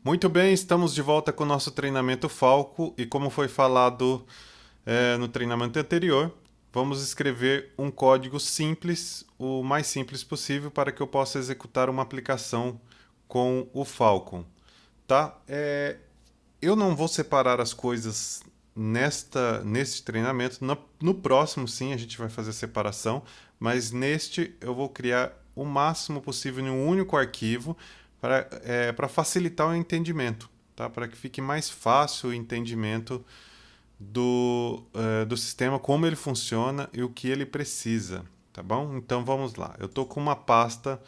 Muito bem, estamos de volta com o nosso treinamento Falco e como foi falado no treinamento anterior, vamos escrever um código simples, o mais simples possível, para que eu possa executar uma aplicação com o Falcon, tá? Eu não vou separar as coisas neste treinamento. No próximo, sim, a gente vai fazer separação, mas neste eu vou criar o máximo possível em um único arquivo para facilitar o entendimento, tá? Para que fique mais fácil o entendimento do sistema, como ele funciona e o que ele precisa, tá bom? Então vamos lá. Eu estou com uma pasta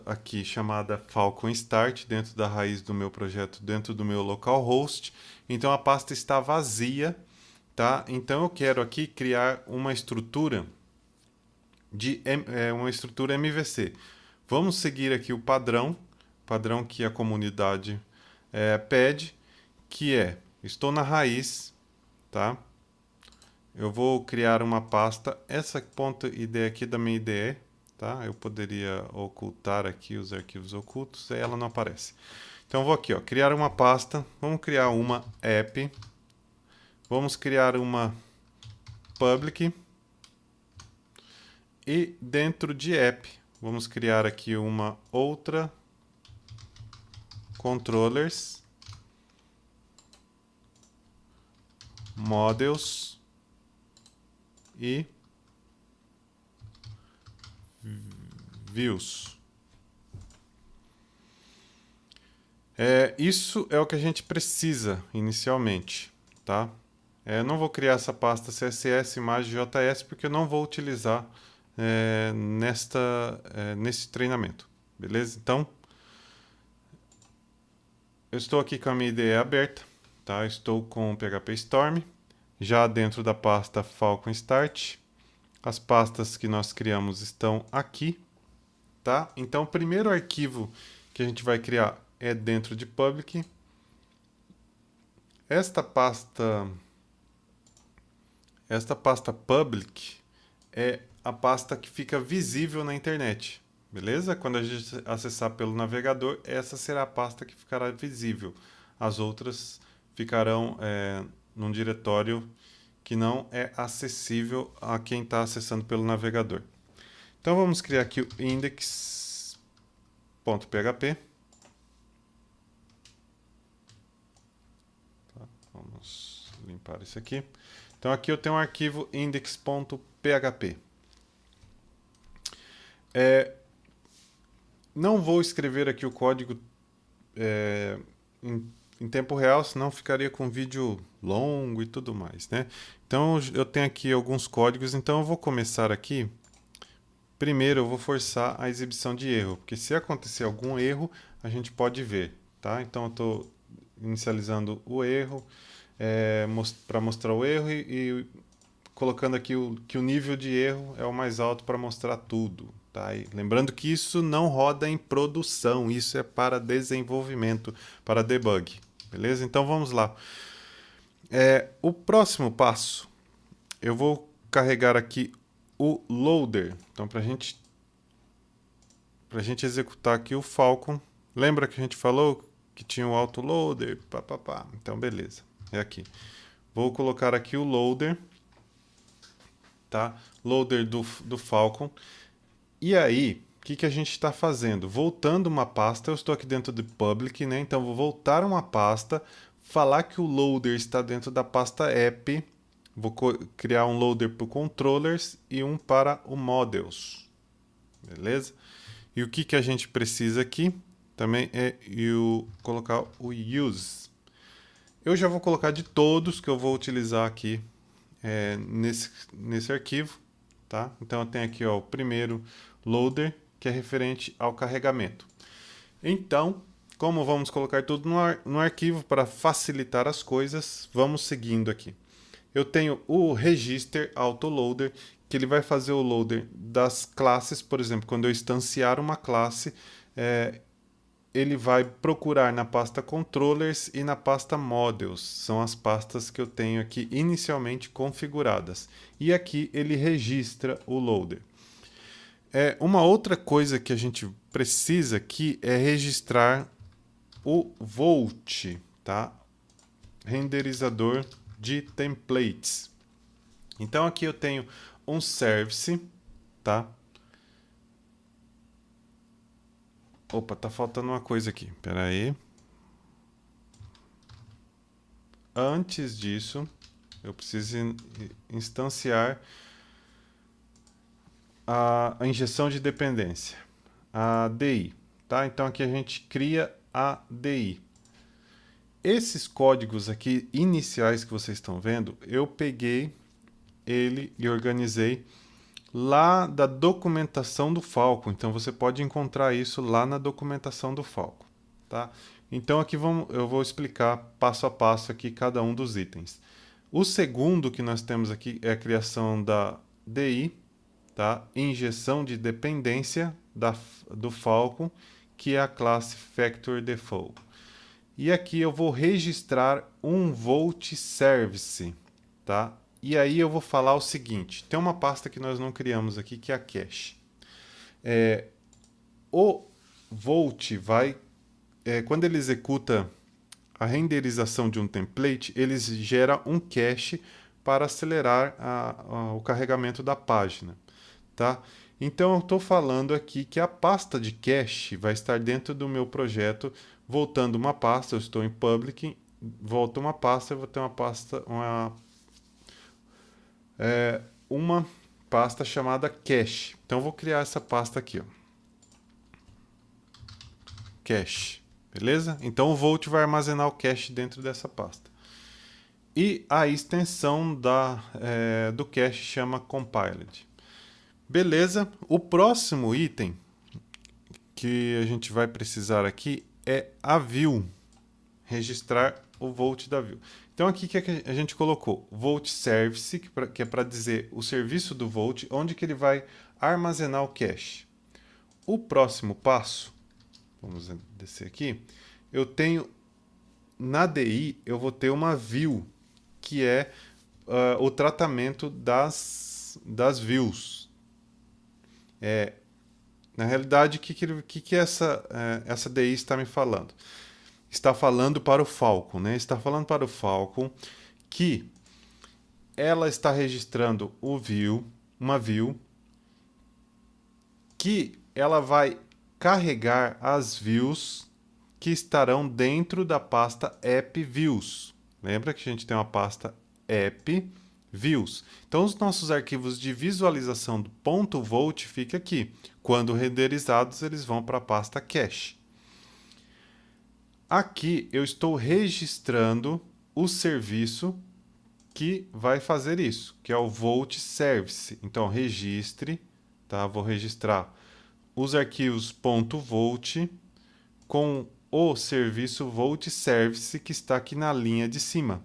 aqui chamada Falcon Start dentro da raiz do meu projeto, dentro do meu localhost. Então a pasta está vazia, tá? Então eu quero aqui criar uma estrutura uma estrutura MVC. Vamos seguir aqui o padrão que a comunidade pede, que é estou na raiz, tá? Eu vou criar uma pasta, essa ponta .id aqui da minha IDE, tá? Eu poderia ocultar aqui os arquivos ocultos, aí ela não aparece. Então eu vou aqui, ó, criar uma pasta, vamos criar uma app, vamos criar uma public e dentro de app vamos criar aqui uma outra controllers models e views. Isso é o que a gente precisa inicialmente, tá? Não vou criar essa pasta CSS, imagem JS, porque eu não vou utilizar nesse treinamento, beleza? Então, eu estou aqui com a minha IDE aberta, tá? Estou com o PHP Storm, já dentro da pasta Falcon Start. As pastas que nós criamos estão aqui, tá? Então, o primeiro arquivo que a gente vai criar é dentro de public. Esta pasta public é a pasta que fica visível na internet, beleza? Quando a gente acessar pelo navegador, essa será a pasta que ficará visível. As outras ficarão num diretório que não é acessível a quem está acessando pelo navegador. Então vamos criar aqui o index.php. Tá, vamos limpar isso aqui. Então aqui eu tenho um arquivo index.php. Não vou escrever aqui o código em tempo real, senão ficaria com vídeo longo e tudo mais, né? Então eu tenho aqui alguns códigos, então eu vou começar aqui. Primeiro eu vou forçar a exibição de erro, porque se acontecer algum erro, a gente pode ver, tá? Então eu estou inicializando o erro para mostrar o erro e colocando aqui que o nível de erro é o mais alto para mostrar tudo, tá? E lembrando que isso não roda em produção, isso é para desenvolvimento, para debug, beleza? Então vamos lá. O próximo passo, eu vou carregar aqui o loader. Então para gente executar aqui o Falcon, lembra que a gente falou que tinha o autoloader? Então beleza, é aqui. Vou colocar aqui o loader, tá? Loader do Falcon. E aí, o que a gente está fazendo? Voltando uma pasta, eu estou aqui dentro de public, né? Então vou voltar uma pasta, falar que o loader está dentro da pasta app, vou criar um loader para o controllers e um para o models, beleza? E o que a gente precisa aqui também é colocar o use. Eu já vou colocar de todos que eu vou utilizar aqui nesse arquivo, tá? Então eu tenho aqui ó, o primeiro loader, que é referente ao carregamento. Então, como vamos colocar tudo no arquivo para facilitar as coisas, vamos seguindo aqui. Eu tenho o register autoloader, que ele vai fazer o loader das classes, por exemplo, quando eu instanciar uma classe, ele vai procurar na pasta controllers e na pasta models, são as pastas que eu tenho aqui inicialmente configuradas. E aqui ele registra o loader. Uma outra coisa que a gente precisa aqui é registrar o Volt, tá? Renderizador de templates. Então aqui eu tenho um service, tá? Opa, tá faltando uma coisa aqui. Espera aí. Antes disso, eu preciso instanciar a injeção de dependência, a DI, tá? Então aqui a gente cria a DI. Esses códigos aqui iniciais que vocês estão vendo, eu peguei ele e organizei lá da documentação do Falcon. Então você pode encontrar isso lá na documentação do Falcon, tá? Então aqui eu vou explicar passo a passo aqui cada um dos itens. O segundo que nós temos aqui é a criação da DI, tá? Injeção de dependência do Falcon, que é a classe Factory Default. E aqui eu vou registrar um Volt Service, tá? E aí eu vou falar o seguinte, tem uma pasta que nós não criamos aqui, que é a cache. O Volt vai, quando ele executa a renderização de um template, ele gera um cache para acelerar o carregamento da página, tá? Então eu estou falando aqui que a pasta de cache vai estar dentro do meu projeto, voltando uma pasta, eu estou em public, volta uma pasta, eu vou ter uma pasta, uma pasta chamada cache. Então eu vou criar essa pasta aqui, ó. Cache, beleza? Então o Volt vai armazenar o cache dentro dessa pasta. E a extensão do cache chama compiled. Beleza? O próximo item que a gente vai precisar aqui é a view. Registrar o Volt da view. Então aqui que a gente colocou Volt Service, que é para dizer o serviço do Volt, onde que ele vai armazenar o cache. O próximo passo, vamos descer aqui, eu tenho na DI, eu vou ter uma view, que é o tratamento das views. Na realidade, o que essa DI está me falando? Está falando para o Falcon, né? Está falando para o Falcon que ela está registrando uma view, que ela vai carregar as views que estarão dentro da pasta app views. Lembra que a gente tem uma pasta app views. Então os nossos arquivos de visualização do .volt fica aqui. Quando renderizados, eles vão para a pasta cache. Aqui eu estou registrando o serviço que vai fazer isso, que é o Volt Service. Então registre, tá? Vou registrar os arquivos .volt com o serviço Volt Service que está aqui na linha de cima,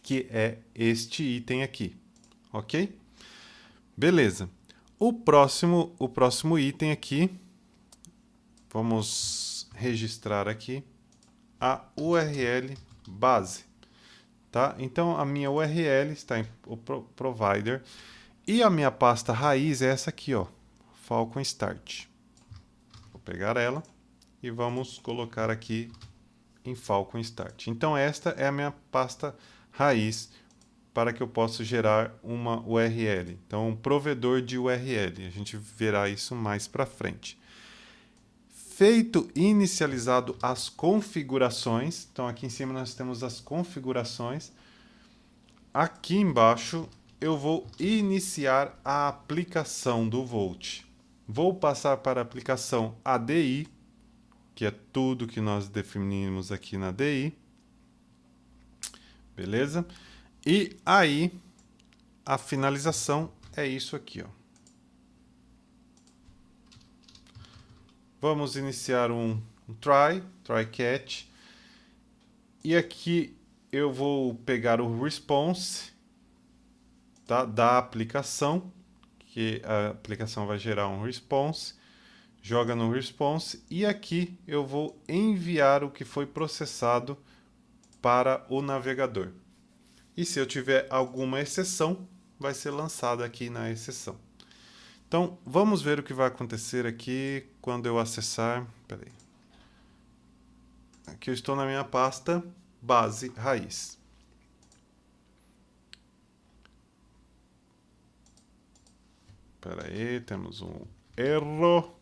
que é este item aqui, ok? Beleza. O próximo item aqui, vamos registrar aqui a URL base, tá? Então a minha URL está em provider e a minha pasta raiz é essa aqui, ó, Falcon Start. Vou pegar ela e vamos colocar aqui em Falcon Start. Então esta é a minha pasta raiz para que eu possa gerar uma URL. Então um provedor de URL, a gente verá isso mais para frente. Feito inicializado as configurações, então aqui em cima nós temos as configurações. Aqui embaixo eu vou iniciar a aplicação do Volt. Vou passar para a aplicação ADI, que é tudo que nós definimos aqui na ADI. Beleza? E aí a finalização é isso aqui, ó. Vamos iniciar um try catch. E aqui eu vou pegar o response, tá, da aplicação, que a aplicação vai gerar um response, joga no response, e aqui eu vou enviar o que foi processado para o navegador. E se eu tiver alguma exceção, vai ser lançado aqui na exceção. Então, vamos ver o que vai acontecer aqui quando eu acessar. Peraí. que eu estou na minha pasta base raiz. Espera aí, temos um erro.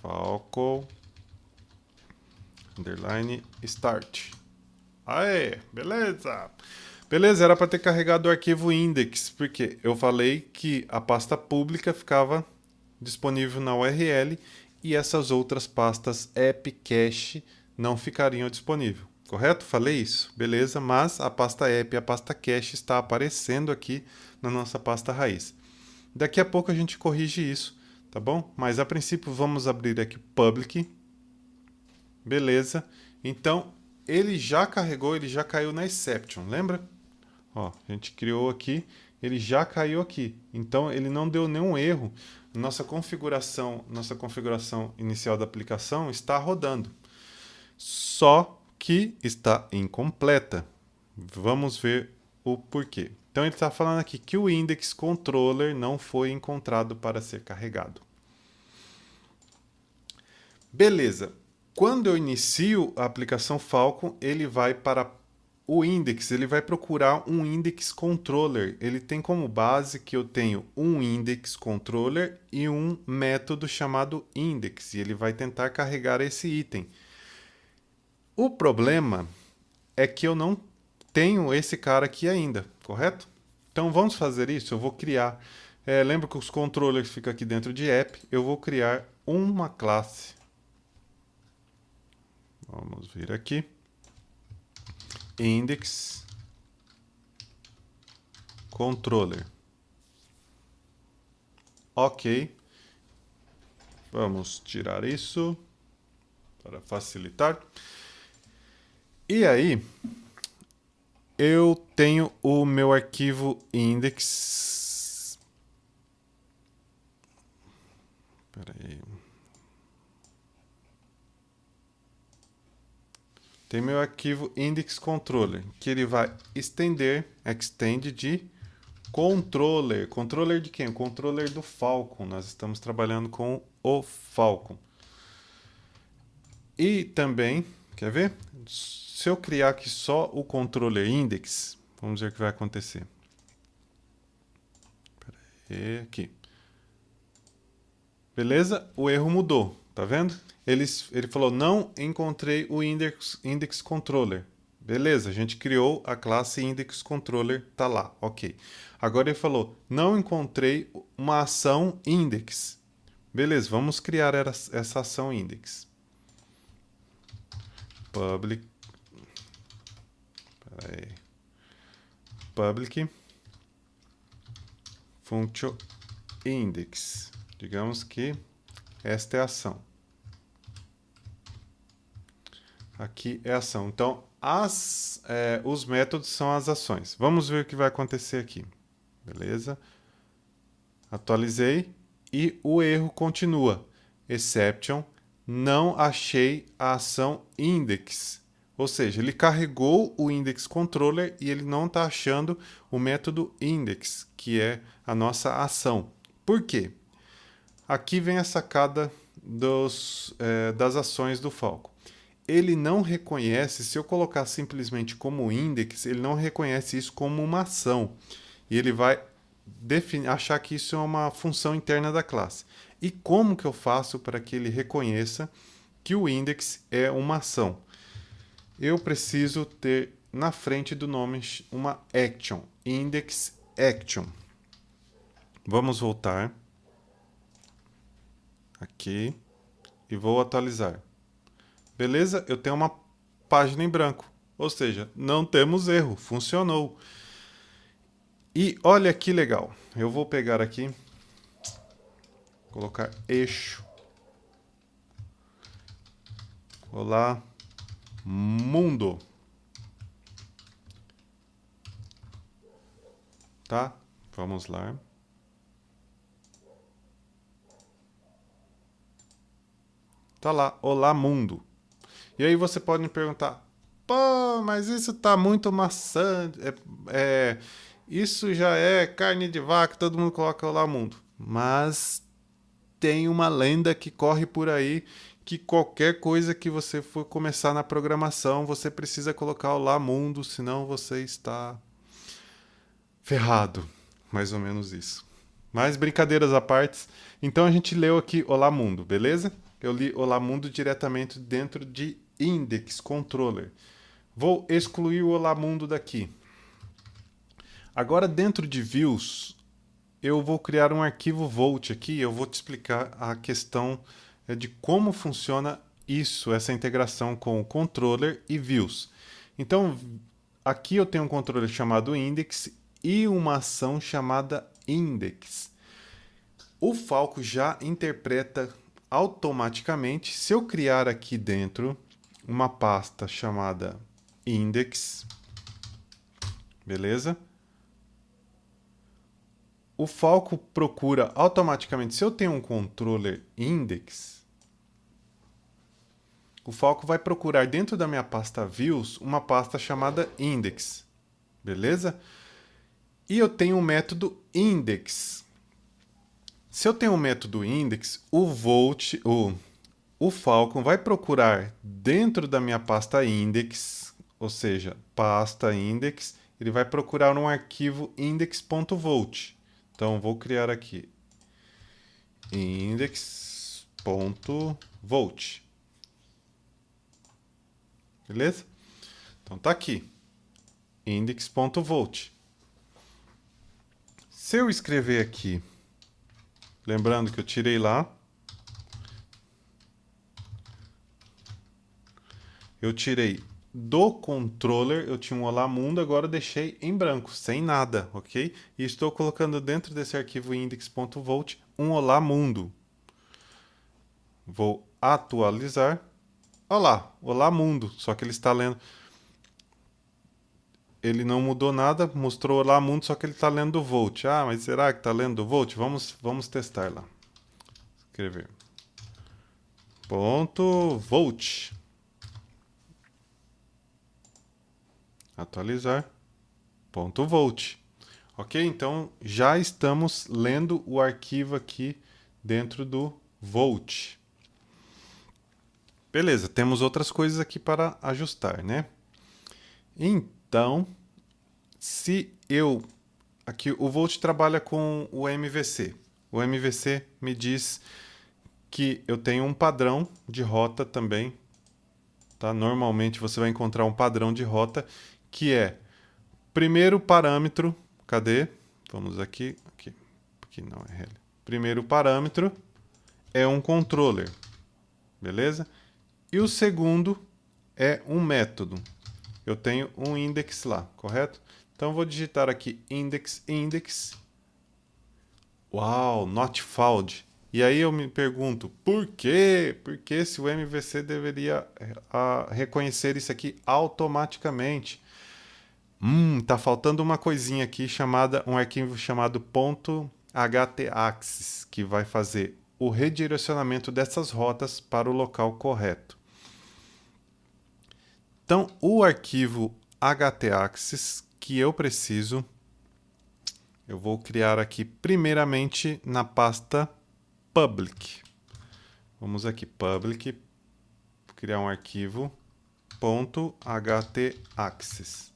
Falco underline start. Aê, beleza. Beleza, era para ter carregado o arquivo index, porque eu falei que a pasta pública ficava disponível na URL e essas outras pastas app cache não ficariam disponíveis. Correto? Falei isso. Beleza, mas a pasta app e a pasta cache está aparecendo aqui na nossa pasta raiz. Daqui a pouco a gente corrige isso, tá bom? Mas a princípio vamos abrir aqui public. Beleza. Então, ele já carregou, ele já caiu na exception, lembra? Ó, a gente criou aqui, ele já caiu aqui. Então, ele não deu nenhum erro. Nossa configuração inicial da aplicação está rodando. Só que está incompleta. Vamos ver o porquê. Então, ele está falando aqui que o index controller não foi encontrado para ser carregado. Beleza. Quando eu inicio a aplicação Falcon, ele vai para o index, ele vai procurar um index controller. Ele tem como base que eu tenho um index controller e um método chamado index, e ele vai tentar carregar esse item. O problema é que eu não tenho esse cara aqui ainda, correto? Então vamos fazer isso, eu vou criar, lembra que os controllers ficam aqui dentro de app, eu vou criar uma classe. Vamos vir aqui, index controller. Ok, vamos tirar isso para facilitar. E aí, eu tenho o meu arquivo index. Espera aí. Tem meu arquivo index controller, que ele vai extend de controller. Controller de quem? Controller do Falcon. Nós estamos trabalhando com o Falcon. E também, quer ver? Se eu criar aqui só o controller index, vamos ver o que vai acontecer. Espera aí, aqui. Beleza? O erro mudou, tá vendo? Ele falou, não encontrei o index controller. Beleza, a gente criou a classe index controller, tá lá, ok. Agora ele falou, não encontrei uma ação index. Beleza, vamos criar essa ação index. Public function index. Digamos que esta é a ação. Aqui é a ação. Então, os métodos são as ações. Vamos ver o que vai acontecer aqui. Beleza? Atualizei e o erro continua. Exception, não achei a ação index. Ou seja, ele carregou o index controller e ele não está achando o método index, que é a nossa ação. Por quê? Aqui vem a sacada das ações do Falcon. Ele não reconhece, se eu colocar simplesmente como index, ele não reconhece isso como uma ação. E ele vai achar que isso é uma função interna da classe. E como que eu faço para que ele reconheça que o index é uma ação? Eu preciso ter na frente do nome uma action, index action. Vamos voltar aqui e vou atualizar. Beleza? Eu tenho uma página em branco, ou seja, não temos erro, funcionou. E olha que legal, eu vou pegar aqui, colocar eixo, olá, mundo, tá? Vamos lá. Tá lá, olá, mundo. E aí você pode me perguntar, pô, mas isso tá muito maçante, isso já é carne de vaca, todo mundo coloca olá mundo. Mas tem uma lenda que corre por aí que qualquer coisa que você for começar na programação, você precisa colocar Olá Mundo, senão você está ferrado. Mais ou menos isso. Mas brincadeiras à parte, então a gente leu aqui Olá Mundo, beleza? Eu li Olá Mundo diretamente dentro de Index Controller. Vou excluir o Olá Mundo daqui. Agora dentro de Views, eu vou criar um arquivo Volt aqui, eu vou te explicar a questão de como funciona isso, essa integração com o controller e views. Então, aqui eu tenho um controller chamado index e uma ação chamada index. O Falco já interpreta automaticamente. Se eu criar aqui dentro uma pasta chamada index, beleza? O Falco procura automaticamente. Se eu tenho um controller index, o Falco vai procurar dentro da minha pasta views uma pasta chamada index, beleza? E eu tenho um método index. Se eu tenho um método index, o Falcon vai procurar dentro da minha pasta index, ou seja, pasta index, ele vai procurar um arquivo index.volt. Então, vou criar aqui index.volt. Beleza? Então, tá aqui. Index.volt. Se eu escrever aqui, lembrando que eu tirei lá, eu tirei do controller, eu tinha um Olá Mundo, agora eu deixei em branco, sem nada, ok? E estou colocando dentro desse arquivo index.volt um Olá Mundo. Vou atualizar. Olha lá, Olá Mundo, só que ele está lendo. Ele não mudou nada, mostrou Olá Mundo, só que ele está lendo do Volt. Ah, mas será que está lendo do Volt? Vamos testar lá. Escrever. Ponto Volt. Atualizar. Ponto Volt. Ok? Então já estamos lendo o arquivo aqui dentro do Volt. Beleza, temos outras coisas aqui para ajustar, né? Então, se eu... Aqui o Volt trabalha com o MVC. O MVC me diz que eu tenho um padrão de rota também. Tá? Normalmente você vai encontrar um padrão de rota que é primeiro parâmetro. Cadê? Vamos aqui. Aqui não é RL. Primeiro parâmetro é um controller. Beleza? E o segundo é um método. Eu tenho um index lá, correto? Então vou digitar aqui index. Uau, not found. E aí eu me pergunto, por quê? Porque se o MVC deveria reconhecer isso aqui automaticamente? Tá faltando uma coisinha aqui um arquivo chamado .htaccess, que vai fazer o redirecionamento dessas rotas para o local correto. Então, o arquivo htaccess que eu preciso, eu vou criar aqui primeiramente na pasta public. Vamos aqui, public, criar um arquivo .htaccess.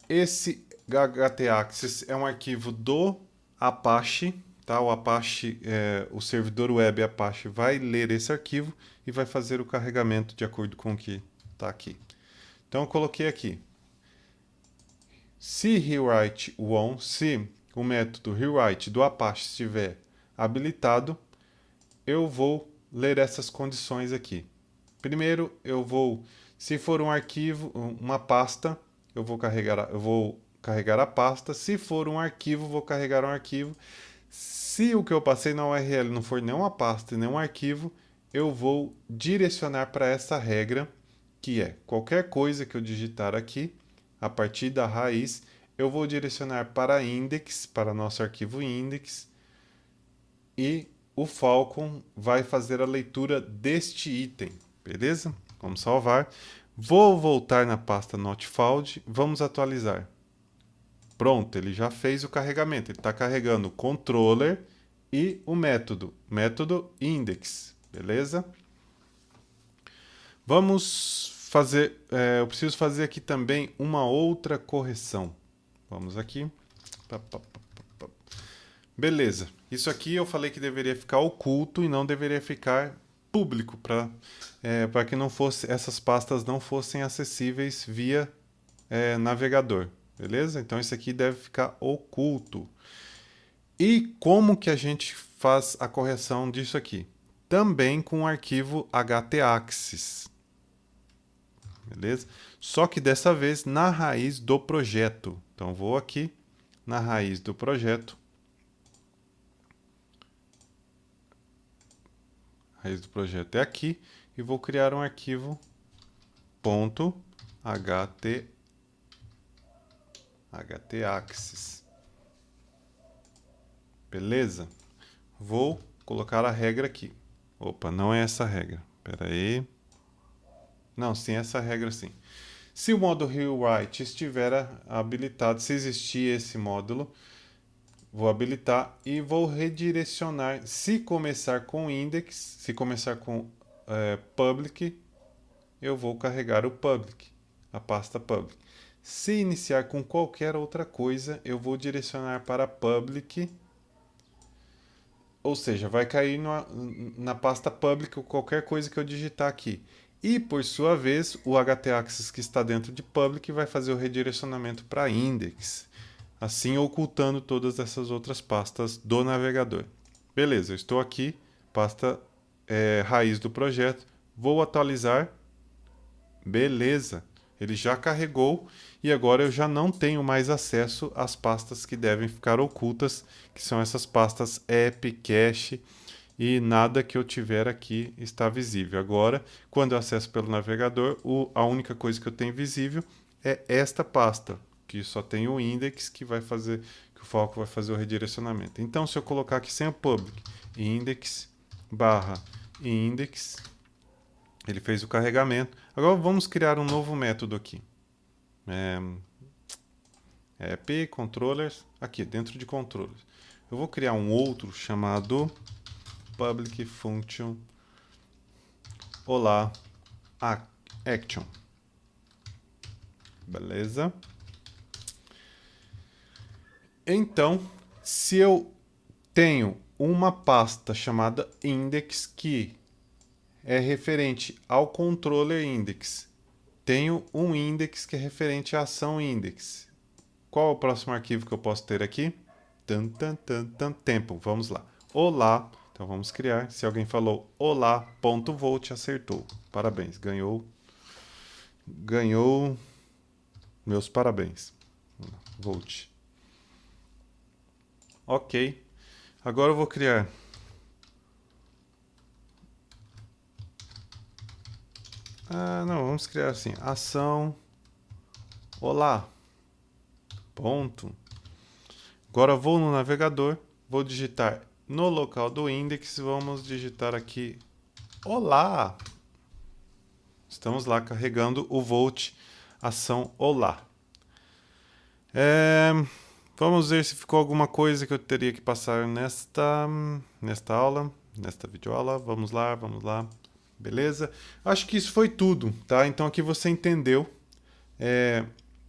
Esse htaccess é um arquivo do Apache, tá? O Apache, o servidor web Apache vai ler esse arquivo e vai fazer o carregamento de acordo com o que está aqui. Então eu coloquei aqui. Se rewrite on, se o método rewrite do Apache estiver habilitado, eu vou ler essas condições aqui. Primeiro, se for um arquivo, uma pasta, eu vou carregar a pasta. Se for um arquivo, vou carregar um arquivo. Se o que eu passei na URL não for nem uma pasta e nem um arquivo, eu vou direcionar para essa regra, que é qualquer coisa que eu digitar aqui, a partir da raiz, eu vou direcionar para index, para nosso arquivo index, e o Falcon vai fazer a leitura deste item, beleza? Vamos salvar. Vou voltar na pasta not found, vamos atualizar. Pronto, ele já fez o carregamento. Ele está carregando o controller e o método index, beleza? Vamos fazer, eu preciso fazer aqui também uma outra correção. Vamos aqui. Beleza, isso aqui eu falei que deveria ficar oculto e não deveria ficar público, para que não fosse, essas pastas não fossem acessíveis via navegador, beleza? Então isso aqui deve ficar oculto. E como que a gente faz a correção disso aqui? Também com o arquivo htaccess, beleza? Só que dessa vez na raiz do projeto. Então vou aqui na raiz do projeto. A raiz do projeto é aqui e vou criar um arquivo .htaccess. Beleza? Vou colocar a regra aqui. Opa, não é essa regra. Espera aí. Não, sim, essa regra sim. Se o módulo rewrite estiver habilitado, se existir esse módulo, vou habilitar e vou redirecionar. Se começar com index, se começar com public, eu vou carregar o public, a pasta public. Se iniciar com qualquer outra coisa, eu vou direcionar para public, ou seja, vai cair na pasta public qualquer coisa que eu digitar aqui. E, por sua vez, o htaccess que está dentro de public vai fazer o redirecionamento para index, assim ocultando todas essas outras pastas do navegador. Beleza, eu estou aqui, pasta raiz do projeto, vou atualizar. Beleza, ele já carregou e agora eu já não tenho mais acesso às pastas que devem ficar ocultas, que são essas pastas app, cache, e nada que eu tiver aqui está visível. Agora, quando eu acesso pelo navegador, a única coisa que eu tenho visível é esta pasta, que só tem o index que vai fazer, que o Falcon vai fazer o redirecionamento. Então, se eu colocar aqui sem o public, index barra index, ele fez o carregamento. Agora vamos criar um novo método aqui. App controllers, aqui dentro de controllers. Eu vou criar um outro chamado public function olá action. Beleza? Então, se eu tenho uma pasta chamada index que é referente ao controller index, tenho um index que é referente à ação index. Qual é o próximo arquivo que eu posso ter aqui? Tempo. Vamos lá. Olá. Então vamos criar. Se alguém falou olá.volt, acertou. Parabéns. Ganhou meus parabéns. Volt. Ok. Agora eu vou criar não, vamos criar assim, ação olá, ponto. Agora eu vou no navegador, vou digitar no local do index, vamos digitar aqui olá. Estamos lá carregando o Volt ação olá. Vamos ver se ficou alguma coisa que eu teria que passar nesta aula, nesta videoaula. Vamos lá. Beleza? Acho que isso foi tudo, tá? Então aqui você entendeu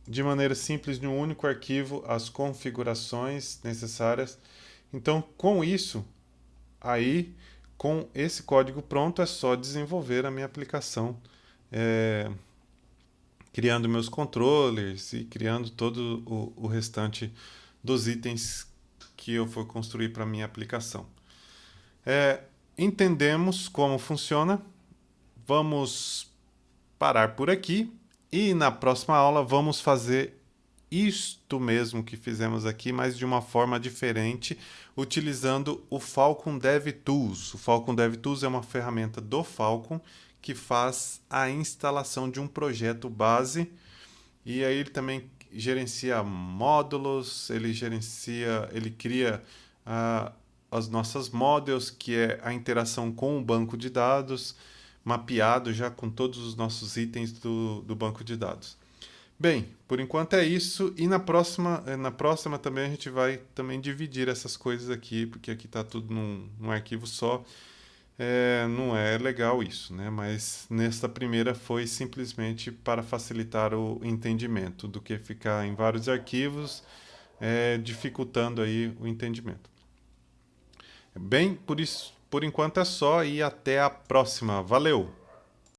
de maneira simples, de um único arquivo, as configurações necessárias. Então, com isso, aí, com esse código pronto, é só desenvolver a minha aplicação, criando meus controllers e criando todo o restante dos itens que eu for construir para a minha aplicação. Entendemos como funciona. Vamos parar por aqui e na próxima aula vamos fazer isto mesmo que fizemos aqui, mas de uma forma diferente, utilizando o Falcon DevTools. O Falcon DevTools é uma ferramenta do Falcon que faz a instalação de um projeto base e aí ele também gerencia módulos, ele cria as nossas models, que é a interação com o banco de dados, mapeado já com todos os nossos itens do banco de dados. Bem, por enquanto é isso, e na próxima também a gente vai também dividir essas coisas aqui, porque aqui está tudo num arquivo só. não é legal isso, né? Mas nesta primeira foi simplesmente para facilitar o entendimento do que ficar em vários arquivos, dificultando aí o entendimento. Bem, por isso, por enquanto é só e até a próxima. Valeu!